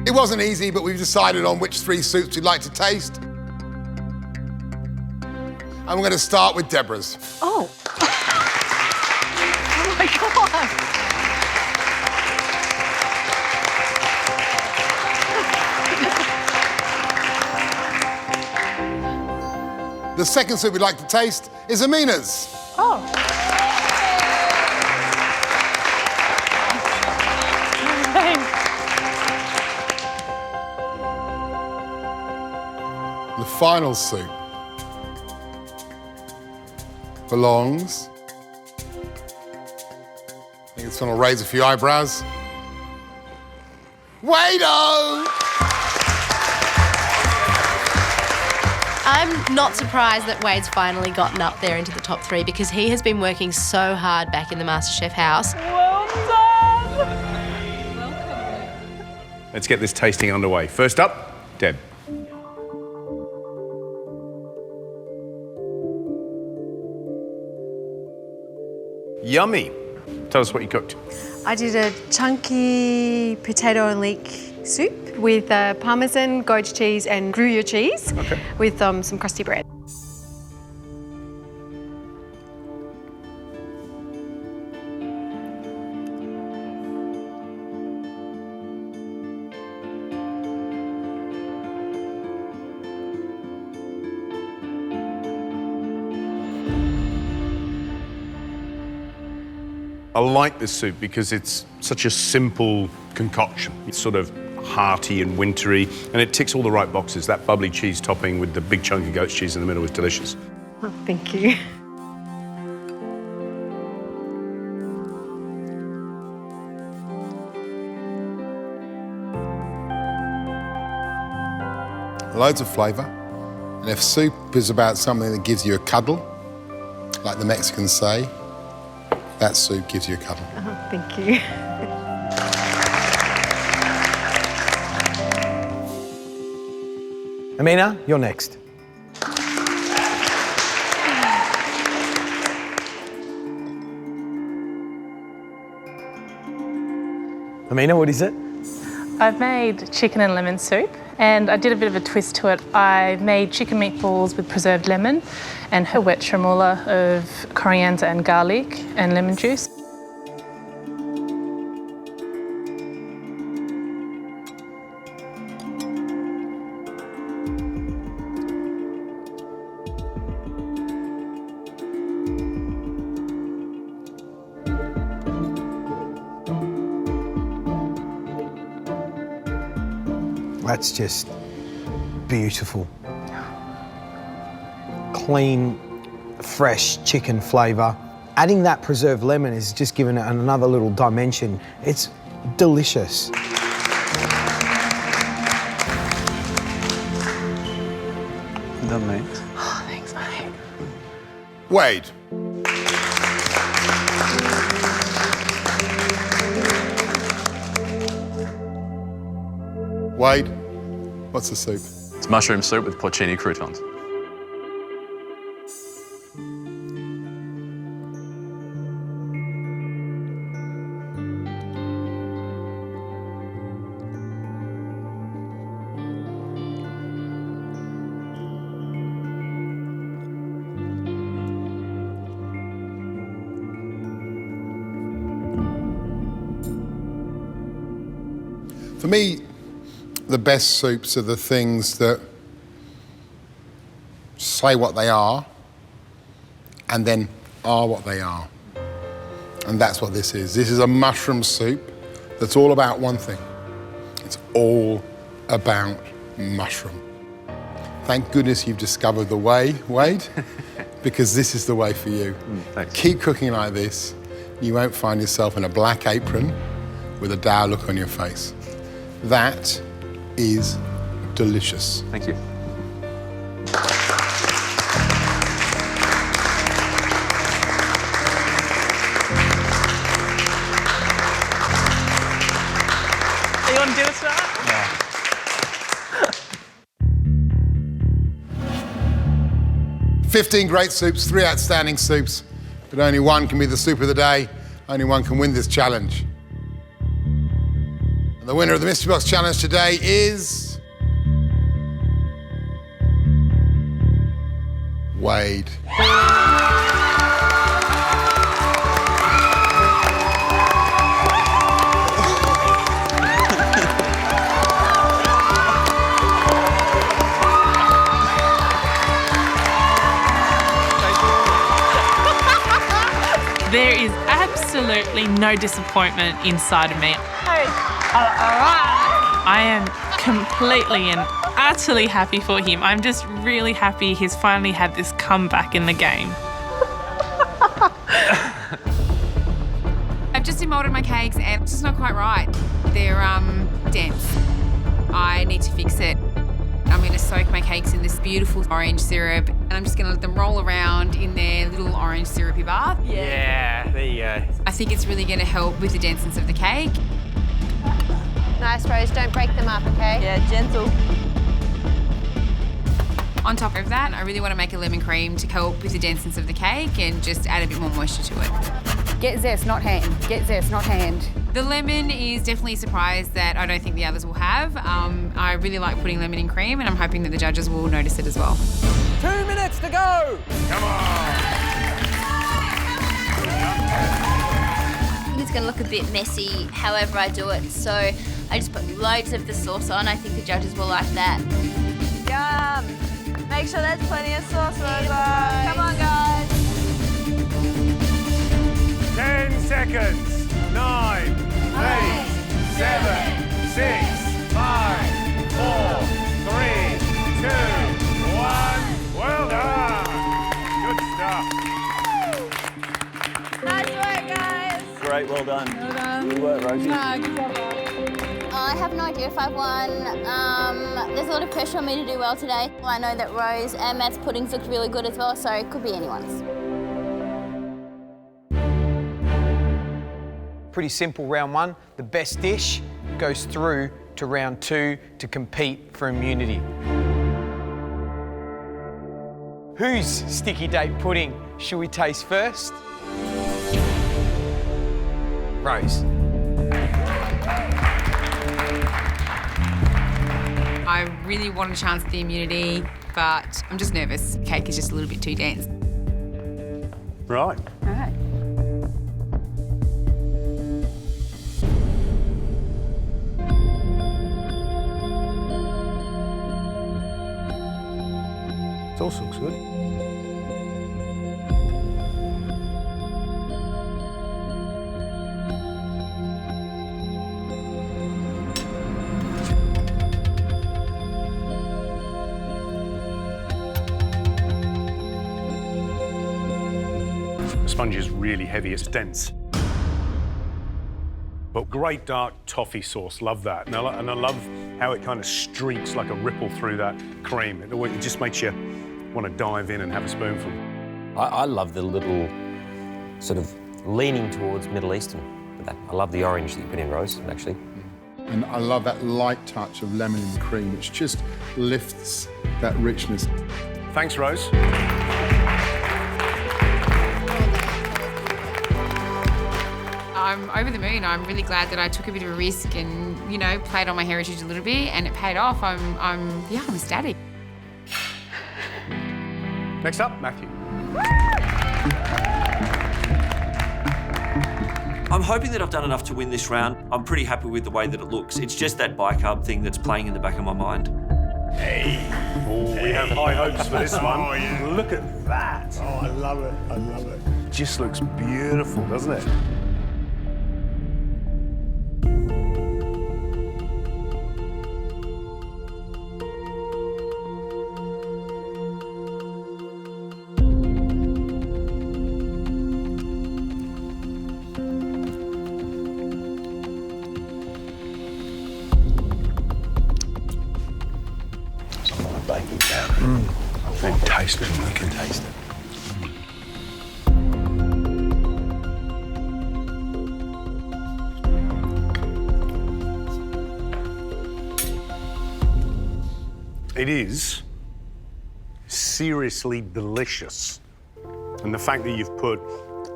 It wasn't easy, but we've decided on which 3 soups we'd like to taste. And we're going to start with Deborah's. Oh. Oh my God. The second soup we'd like to taste is Amina's. Oh. The final soup belongs, I think it's going to raise a few eyebrows, Wado! I'm not surprised that Wade's finally gotten up there into the top 3 because he has been working so hard back in the MasterChef house. Well done! Let's get this tasting underway. First up, Deb. Yummy. Tell us what you cooked. I did a chunky potato and leek soup with parmesan, goat cheese and Gruyere cheese with some crusty bread. I like this soup because it's such a simple concoction. It's sort of hearty and wintry, and it ticks all the right boxes. That bubbly cheese topping with the big chunk of goat cheese in the middle is delicious. Oh, thank you. Loads of flavour. And if soup is about something that gives you a cuddle, like the Mexicans say, that soup gives you a cuddle. Oh, thank you. Amina, you're next. Amina, what is it? I've made chicken and lemon soup, and I did a bit of a twist to it. I made chicken meatballs with preserved lemon and a wet tremolo of coriander and garlic and lemon juice. That's just beautiful. Clean, fresh chicken flavour. Adding that preserved lemon is just giving it another little dimension. It's delicious. Done, mate. Oh, thanks, mate. Wade. Wade, what's the soup? It's mushroom soup with porcini croutons. For me, the best soups are the things that say what they are and then are what they are. And that's what this is. This is a mushroom soup that's all about one thing. It's all about mushroom. Thank goodness you've discovered the way, Wade, because this is the way for you. Thanks. Keep cooking like this. You won't find yourself in a black apron with a dour look on your face. That is delicious. Thank you. You want to do this now? Yeah. Yeah. 15 great soups, 3 outstanding soups, but only one can be the soup of the day. Only one can win this challenge. And the winner of the Mystery Box Challenge today is... Wade. There is absolutely no disappointment inside of me. I am completely and utterly happy for him. I'm just really happy he's finally had this comeback in the game. I've just demolded my cakes and it's just not quite right. They're dense. I need to fix it. I'm going to soak my cakes in this beautiful orange syrup and I'm just going to let them roll around in their little orange syrupy bath. Yeah, there you go. I think it's really going to help with the denseness of the cake. Nice, Rose. Don't break them up, okay? Yeah, gentle. On top of that, I really want to make a lemon cream to help with the denseness of the cake and just add a bit more moisture to it. Get zest, not hand. Get zest, not hand. The lemon is definitely a surprise that I don't think the others will have. I really like putting lemon in cream and I'm hoping that the judges will notice it as well. 2 minutes to go! Come on! I think it's going to look a bit messy however I do it, so I just put loads of the sauce on. I think the judges will like that. Yum! Make sure there's plenty of sauce, Rosa. Come on, guys. 10 seconds. 9, 8, 7, 6, 5, 4, 3, 2, 1. Well done. Good stuff. Nice work, guys. Great, well done. Well done. Good work, Rosie. I have no idea if I've won. There's a lot of pressure on me to do well today. I know that Rose and Matt's puddings looked really good as well, so it could be anyone's. Pretty simple round one. The best dish goes through to round two to compete for immunity. Whose sticky date pudding should we taste first? Rose. I really want a chance at the immunity, but I'm just nervous. The cake is just a little bit too dense. Right. All right. Sauce looks good. The sponge is really heavy, it's dense. But great dark toffee sauce, love that. And I love how it kind of streaks like a ripple through that cream. It just makes you want to dive in and have a spoonful. I love the little sort of leaning towards Middle Eastern. I love the orange that you put in, Rose, actually. And I love that light touch of lemon in the cream, which just lifts that richness. Thanks, Rose. I'm over the moon. I'm really glad that I took a bit of a risk and, you know, played on my heritage a little bit and it paid off. I'm ecstatic. Next up, Matthew. I'm hoping that I've done enough to win this round. I'm pretty happy with the way that it looks. It's just that bicarb thing that's playing in the back of my mind. Hey. Oh, we have high hopes for this one. Oh, yeah. Look at that. Oh, I love it. I love it. Just looks beautiful, doesn't it? Baking powder. And taste it, you can taste it. It is seriously delicious. And the fact that you've put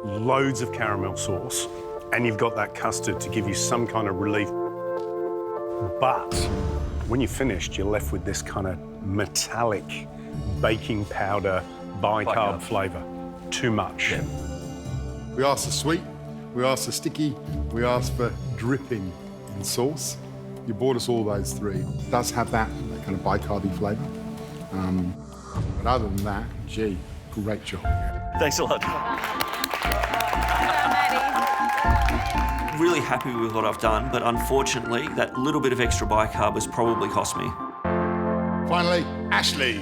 loads of caramel sauce and you've got that custard to give you some kind of relief. But when you're finished, you're left with this kind of metallic baking powder bicarb flavour. Too much. Yeah. We asked for sweet, we asked for sticky, we asked for dripping in sauce. You brought us all those three. It does have that kind of bicarby flavour. But other than that, gee, great job. Thanks a lot. Really happy with what I've done, but unfortunately, that little bit of extra bicarb has probably cost me. Finally, Ashley.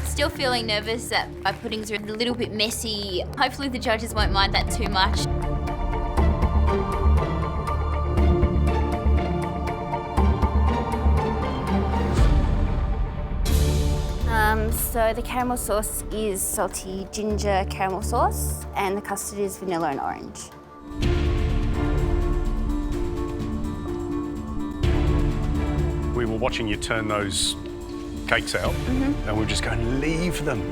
Still feeling nervous that my puddings are a little bit messy. Hopefully the judges won't mind that too much. So the caramel sauce is salty ginger caramel sauce and the custard is vanilla and orange. We were watching you turn those cakes out, and we were just going, leave them,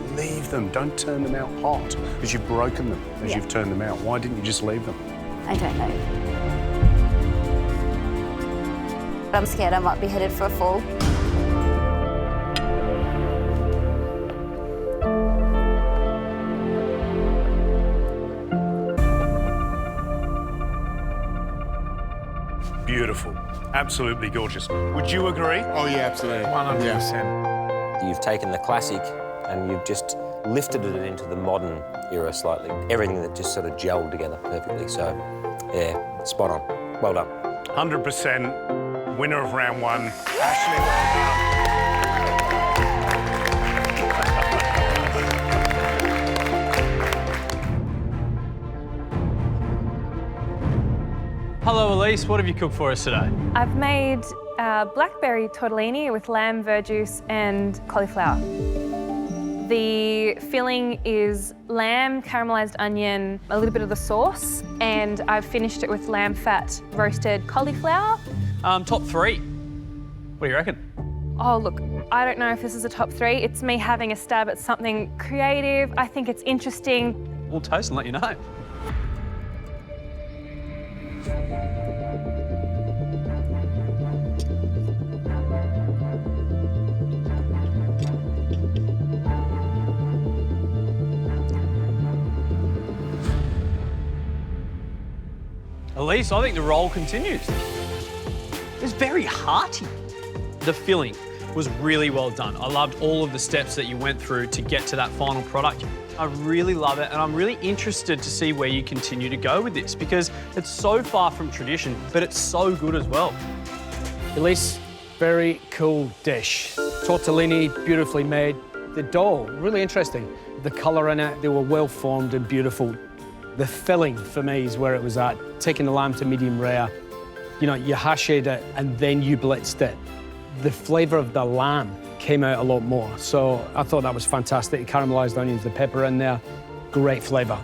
don't turn them out hot, because you've broken them as you've turned them out. Why didn't you just leave them? I don't know. I'm scared I might be headed for a fall. Beautiful, absolutely gorgeous. Would you agree? Oh yeah, absolutely. 100%. You've taken the classic and you've just lifted it into the modern era slightly. Everything that just sort of gelled together perfectly. So, yeah, spot on. Well done. 100% winner of round one. Ashley, well done. Hello, Elise. What have you cooked for us today? I've made blackberry tortellini with lamb, verjuice and cauliflower. The filling is lamb, caramelised onion, a little bit of the sauce, and I've finished it with lamb fat, roasted cauliflower. Top three. What do you reckon? Oh, look, I don't know if this is a top three. It's me having a stab at something creative. I think it's interesting. We'll taste and let you know. Elise, I think the roll continues. It's very hearty. The filling was really well done. I loved all of the steps that you went through to get to that final product. I really love it, and I'm really interested to see where you continue to go with this because it's so far from tradition, but it's so good as well. Elise, very cool dish. Tortellini, beautifully made. The dough, really interesting. The colour in it, they were well formed and beautiful. The filling, for me, is where it was at. Taking the lamb to medium rare, you know, you hash'd it and then you blitzed it. The flavour of the lamb came out a lot more. So I thought that was fantastic. The caramelised onions, the pepper in there, great flavour.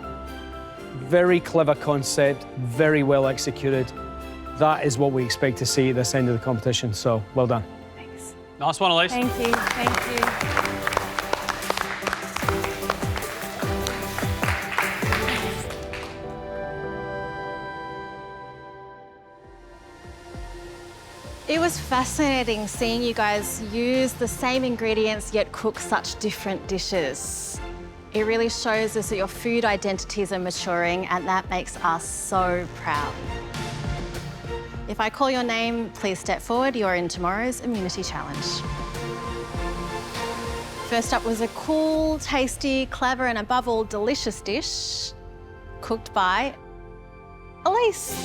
Very clever concept, very well executed. That is what we expect to see at this end of the competition, so well done. Thanks. Nice one, Elise. Thank you, thank you. It was fascinating seeing you guys use the same ingredients yet cook such different dishes. It really shows us that your food identities are maturing and that makes us so proud. If I call your name, please step forward. You're in tomorrow's immunity challenge. First up was a cool, tasty, clever and above all delicious dish cooked by Elise.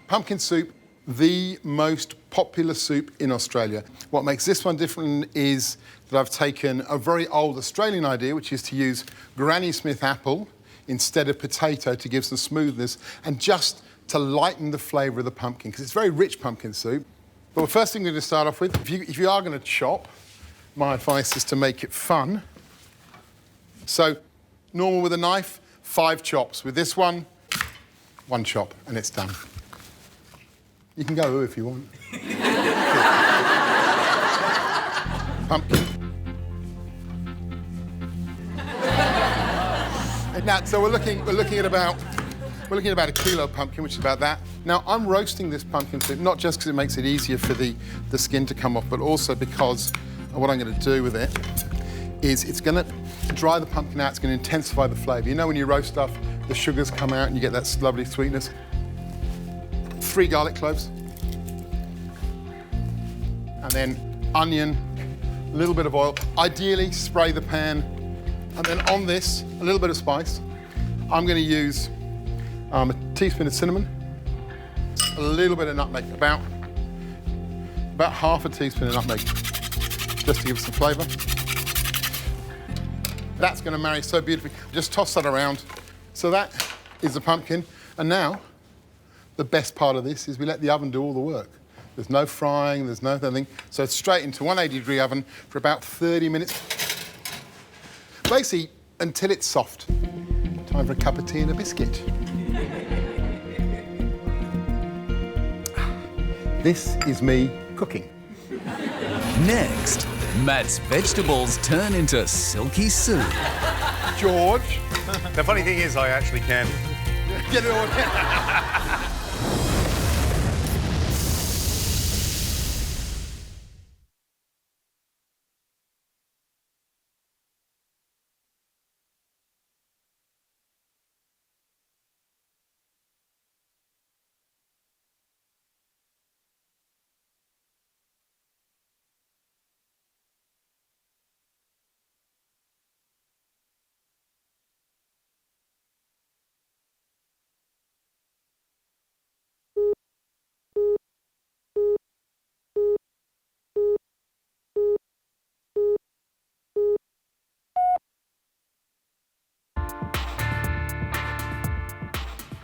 Pumpkin soup, the most popular soup in Australia. What makes this one different is that I've taken a very old Australian idea, which is to use Granny Smith apple instead of potato to give some smoothness and just to lighten the flavour of the pumpkin, because it's very rich pumpkin soup. But the first thing we're going to start off with, if you are going to chop, my advice is to make it fun. So, normal with a knife, 5 chops. With this one, 1 chop, and it's done. You can go if you want. Pumpkin. Now, so we're looking at about a kilo of pumpkin, which is about that. Now, I'm roasting this pumpkin soup, not just because it makes it easier for the skin to come off, but also because what I'm going to do with it is it's going to dry the pumpkin out, it's going to intensify the flavour. You know when you roast stuff, the sugars come out and you get that lovely sweetness. 3 garlic cloves. And then onion, a little bit of oil. Ideally, spray the pan. And then on this, a little bit of spice. I'm going to use a teaspoon of cinnamon, a little bit of nutmeg, about half a teaspoon of nutmeg, just to give it some flavour. That's going to marry so beautifully. Just toss that around. So that is the pumpkin. And now, the best part of this is we let the oven do all the work. There's no frying, there's no nothing. So it's straight into 180-degree oven for about 30 minutes. Basically, until it's soft. Time for a cup of tea and a biscuit. This is me cooking. Next, Matt's vegetables turn into silky soup. George. The funny thing is, I actually can. Get it all.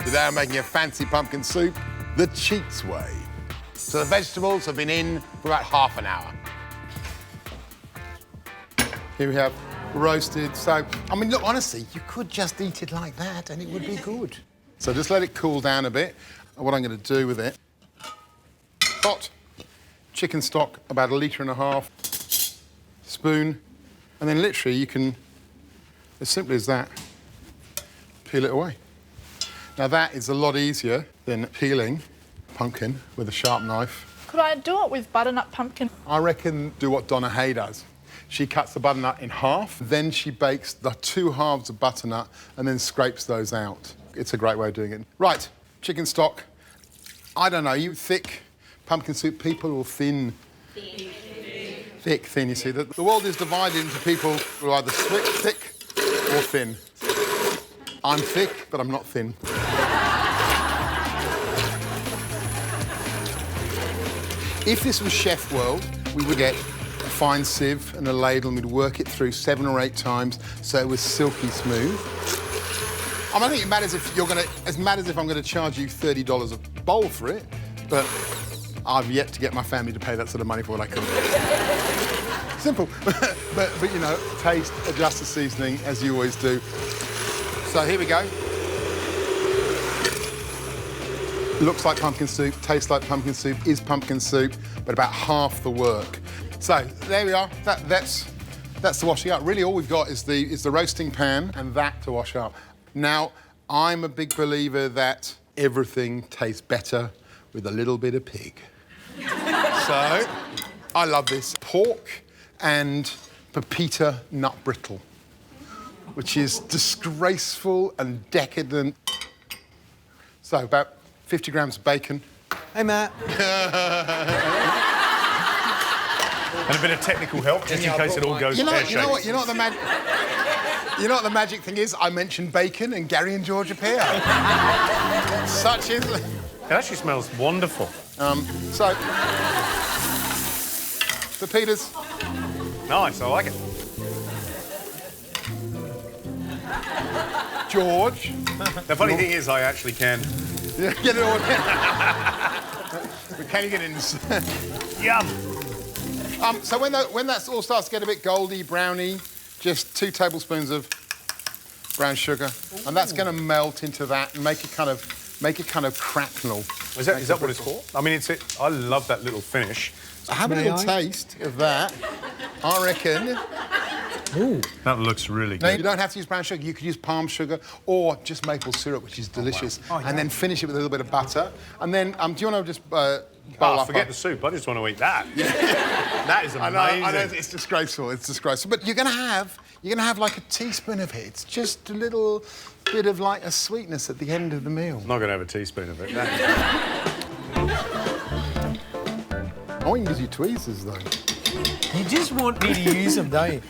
Today I'm making a fancy pumpkin soup the cheats way. So the vegetables have been in for about half an hour. Here we have roasted. So, I mean, look, honestly, you could just eat it like that and it would be good. So just let it cool down a bit. And what I'm going to do with it, hot chicken stock, about 1.5 litres, spoon, and then literally you can, as simply as that, peel it away. Now that is a lot easier than peeling pumpkin with a sharp knife. Could I do it with butternut pumpkin? I reckon do what Donna Hay does. She cuts the butternut in half, then she bakes the 2 halves of butternut and then scrapes those out. It's a great way of doing it. Right, chicken stock. I don't know, you thick pumpkin soup people or thin? Thick, thin, you see. The world is divided into people who are either thick or thin. I'm thick, but I'm not thin. If this was Chef World, we would get a fine sieve and a ladle and we'd work it through 7 or 8 times so it was silky smooth. I mean, I think it matters if you're gonna, as matters if I'm gonna charge you $30 a bowl for it, but I've yet to get my family to pay that sort of money for what I cook. Simple, but you know, taste, adjust the seasoning as you always do. So here we go. Looks like pumpkin soup, tastes like pumpkin soup, is pumpkin soup, but about half the work. So there we are. That's the washing up. Really, all we've got is the roasting pan and that to wash up. Now, I'm a big believer that everything tastes better with a little bit of pig. So I love this pork and pepita nut brittle, which is disgraceful and decadent. So about 50 grams of bacon. Hey, Matt. And a bit of technical help, just in case it all goes pear-shaped. You know what the magic thing is? I mentioned bacon and Gary and George appear. Such is... It actually smells wonderful. So, pepitas. Nice, I like it. George. The funny thing is, I actually can. Yeah, get it all in. But can you get in? Yum. So when that all starts to get a bit goldy, browny, just 2 tablespoons of brown sugar, and that's going to melt into that and make it kind of cracknel. Is that what it's for? I mean, I love that little finish. Have a little taste of that. I reckon Ooh. That looks really No, good. you don't have to use brown sugar. You could use palm sugar or just maple syrup, which is delicious. Oh, wow. And then finish it with a little bit of butter. And then, do you want to just bowl up? Forget the soup. I just want to eat that. That is amazing. I know, it's disgraceful. It's disgraceful. But you're gonna have like a teaspoon of it. It's just a little bit of like a sweetness at the end of the meal. I'm not going to have a teaspoon of it. I want you to use your tweezers, though. You just want me to use them, don't you?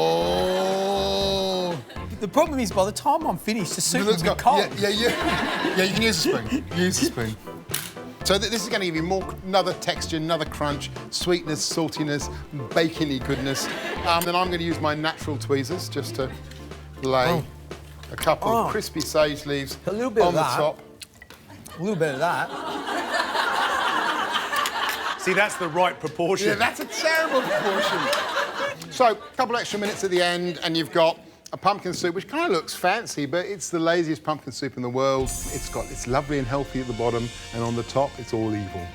Oh! The problem is, by the time I'm finished, the soup will be cold. Yeah, you can use a spoon. Use a spoon. So this is going to give you another texture, another crunch, sweetness, saltiness, bacony goodness. Then I'm going to use my natural tweezers just to lay a couple of crispy sage leaves a little bit on of the that. top. A little bit of that. See, that's the right proportion. Yeah, that's a terrible proportion. So, a couple extra minutes at the end, and you've got a pumpkin soup, which kind of looks fancy, but it's the laziest pumpkin soup in the world. It's lovely and healthy at the bottom, and on the top, it's all evil.